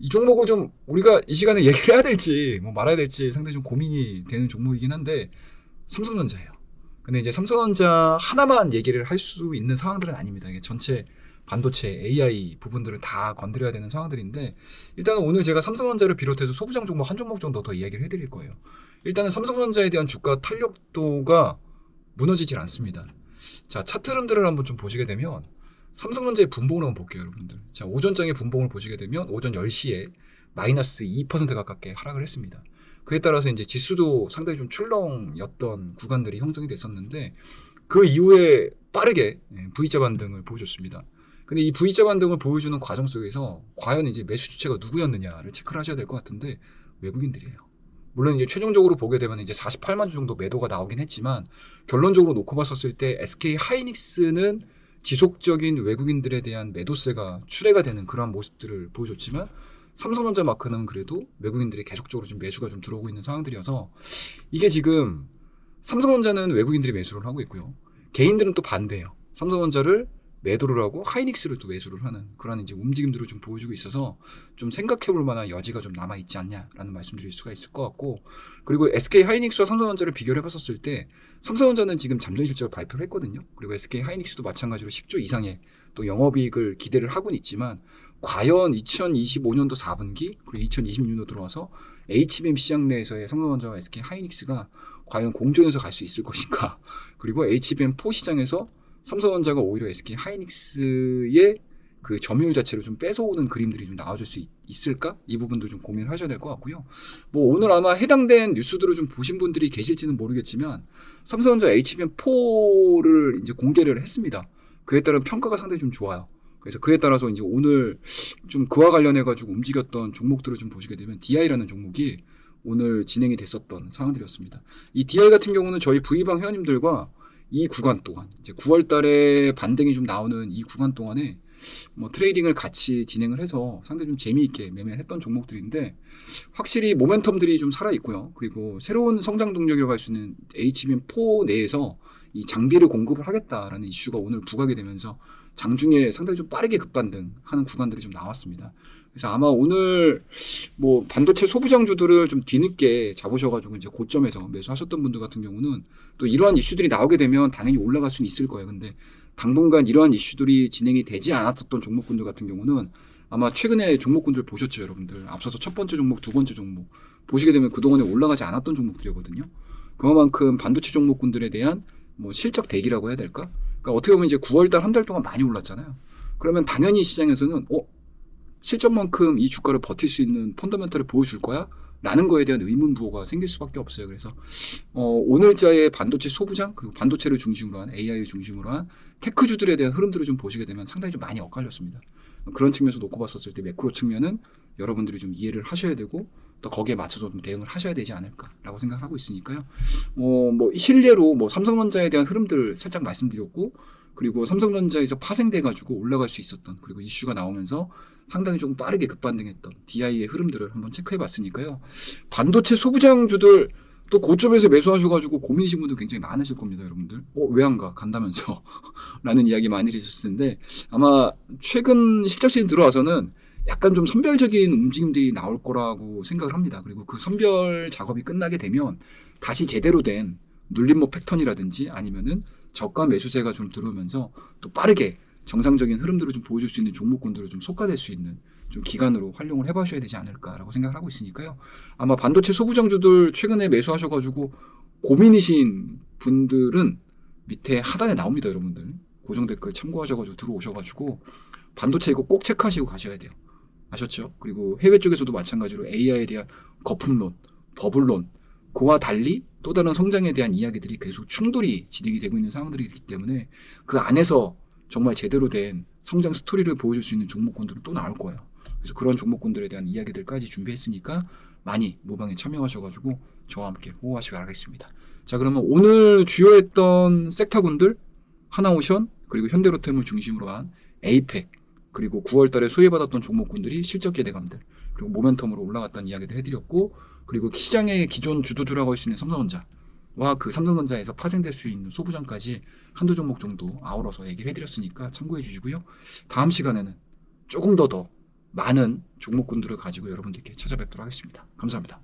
이 종목을 좀 우리가 이 시간에 얘기를 해야 될지 뭐 말아야 될지 상당히 좀 고민이 되는 종목이긴 한데 삼성전자예요. 근데 이제 삼성전자 하나만 얘기를 할 수 있는 상황들은 아닙니다. 이게 전체 반도체, AI 부분들을 다 건드려야 되는 상황들인데 일단은 오늘 제가 삼성전자를 비롯해서 소부장 종목 한 종목 정도 더 이야기를 해드릴 거예요. 일단은 삼성전자에 대한 주가 탄력도가 무너지질 않습니다. 자, 차트 흐름들을 한번 좀 보시게 되면 삼성전자의 분봉을 한번 볼게요, 여러분들. 자, 오전장의 분봉을 보시게 되면 오전 10시에 마이너스 2% 가깝게 하락을 했습니다. 그에 따라서 이제 지수도 상당히 좀 출렁였던 구간들이 형성이 됐었는데 그 이후에 빠르게 V자 반등을 보여줬습니다. 근데 이 V자 반등을 보여주는 과정 속에서 과연 이제 매수 주체가 누구였느냐를 체크를 하셔야 될 것 같은데 외국인들이에요. 물론 이제 최종적으로 보게 되면 이제 48만 주 정도 매도가 나오긴 했지만 결론적으로 놓고 봤었을 때 SK 하이닉스는 지속적인 외국인들에 대한 매도세가 출회가 되는 그러한 모습들을 보여줬지만 삼성전자 마크는 그래도 외국인들이 계속적으로 좀 매수가 좀 들어오고 있는 상황들이어서 이게 지금 삼성전자는 외국인들이 매수를 하고 있고요. 개인들은 또 반대예요. 삼성전자를 매도를 하고 하이닉스를 또 매수를 하는 그런 이제 움직임들을 좀 보여주고 있어서 좀 생각해 볼 만한 여지가 좀 남아 있지 않냐라는 말씀드릴 수가 있을 것 같고 그리고 SK 하이닉스와 삼성전자를 비교를 해봤었을 때 삼성전자는 지금 잠정 실적을 발표를 했거든요. 그리고 SK 하이닉스도 마찬가지로 10조 이상의 또 영업이익을 기대를 하고는 있지만 과연 2025년도 4분기 그리고 2026년도 들어와서 HBM 시장 내에서의 삼성전자와 SK 하이닉스가 과연 공존해서 갈 수 있을 것인가 그리고 HBM4 시장에서 삼성전자가 오히려 SK 하이닉스의 그 점유율 자체를 좀 뺏어오는 그림들이 좀 나와줄 수 있을까? 이 부분도 좀 고민을 하셔야 될 것 같고요. 뭐 오늘 아마 해당된 뉴스들을 좀 보신 분들이 계실지는 모르겠지만 삼성전자 HBM4를 이제 공개를 했습니다. 그에 따른 평가가 상당히 좀 좋아요. 그래서 그에 따라서 이제 오늘 좀 그와 관련해가지고 움직였던 종목들을 좀 보시게 되면 DI라는 종목이 오늘 진행이 됐었던 상황들이었습니다. 이 DI 같은 경우는 저희 V방 회원님들과 이 구간 동안 이제 9월 달에 반등이 좀 나오는 이 구간 동안에 뭐 트레이딩을 같이 진행을 해서 상당히 좀 재미있게 매매를 했던 종목들인데 확실히 모멘텀들이 좀 살아있고요. 그리고 새로운 성장 동력이라고 할 수 있는 HBM4 내에서 이 장비를 공급을 하겠다라는 이슈가 오늘 부각이 되면서 장중에 상당히 좀 빠르게 급반등하는 구간들이 좀 나왔습니다. 그래서 아마 오늘 뭐 반도체 소부장주들을 좀 뒤늦게 잡으셔가지고 이제 고점에서 매수하셨던 분들 같은 경우는 또 이러한 이슈들이 나오게 되면 당연히 올라갈 수는 있을 거예요. 근데 당분간 이러한 이슈들이 진행이 되지 않았던 종목군들 같은 경우는 아마 최근에 종목군들 보셨죠, 여러분들. 앞서서 첫 번째 종목, 두 번째 종목 보시게 되면 그동안에 올라가지 않았던 종목들이거든요. 그만큼 반도체 종목군들에 대한 뭐 실적 대기라고 해야 될까? 그러니까 어떻게 보면 이제 9월달 한 달 동안 많이 올랐잖아요. 그러면 당연히 시장에서는 실적만큼 이 주가를 버틸 수 있는 펀더멘털을 보여줄 거야? 라는 거에 대한 의문부호가 생길 수밖에 없어요. 그래서 오늘자의 반도체 소부장 그리고 반도체를 중심으로 한 AI를 중심으로 한 테크주들에 대한 흐름들을 좀 보시게 되면 상당히 좀 많이 엇갈렸습니다. 그런 측면에서 놓고 봤었을 때 매크로 측면은 여러분들이 좀 이해를 하셔야 되고 또 거기에 맞춰서 좀 대응을 하셔야 되지 않을까라고 생각하고 있으니까요. 뭐 실례로 뭐 삼성전자에 대한 흐름들을 살짝 말씀드렸고 그리고 삼성전자에서 파생돼가지고 올라갈 수 있었던 그리고 이슈가 나오면서 상당히 조금 빠르게 급반등했던 DI의 흐름들을 한번 체크해봤으니까요. 반도체 소부장주들 또 고점에서 매수하셔가지고 고민이신 분들 굉장히 많으실 겁니다, 여러분들. 왜 안 가? 간다면서 라는 이야기 많이 들으셨을 텐데 아마 최근 실적 시즌 들어와서는 약간 좀 선별적인 움직임들이 나올 거라고 생각을 합니다. 그리고 그 선별 작업이 끝나게 되면 다시 제대로 된 눌림목 패턴이라든지 아니면은 저가 매수세가 좀 들어오면서 또 빠르게 정상적인 흐름들을 좀 보여줄 수 있는 종목군들을 좀 솎아낼 수 있는 좀 기간으로 활용을 해봐셔야 되지 않을까라고 생각을 하고 있으니까요. 아마 반도체 소부장주들 최근에 매수하셔가지고 고민이신 분들은 밑에 하단에 나옵니다, 여러분들. 고정 댓글 참고하셔가지고 들어오셔가지고 반도체 이거 꼭 체크하시고 가셔야 돼요. 아셨죠? 그리고 해외 쪽에서도 마찬가지로 AI에 대한 거품론, 버블론 그와 달리 또 다른 성장에 대한 이야기들이 계속 충돌이 진행이 되고 있는 상황들이기 때문에 그 안에서 정말 제대로 된 성장 스토리를 보여줄 수 있는 종목군들은 또 나올 거예요. 그래서 그런 종목군들에 대한 이야기들까지 준비했으니까 많이 모방에 참여하셔가지고 저와 함께 호호하시기 바라겠습니다. 자, 그러면 오늘 주요했던 섹터군들 하나오션 그리고 현대로템을 중심으로 한 에이펙 그리고 9월달에 소외받았던 종목군들이 실적 기대감들 그리고 모멘텀으로 올라갔다는 이야기를 해드렸고 그리고 시장의 기존 주도주라고 할 수 있는 삼성전자와 그 삼성전자에서 파생될 수 있는 소부장까지 한두 종목 정도 아우러서 얘기를 해드렸으니까 참고해 주시고요. 다음 시간에는 조금 더 많은 종목군들을 가지고 여러분들께 찾아뵙도록 하겠습니다. 감사합니다.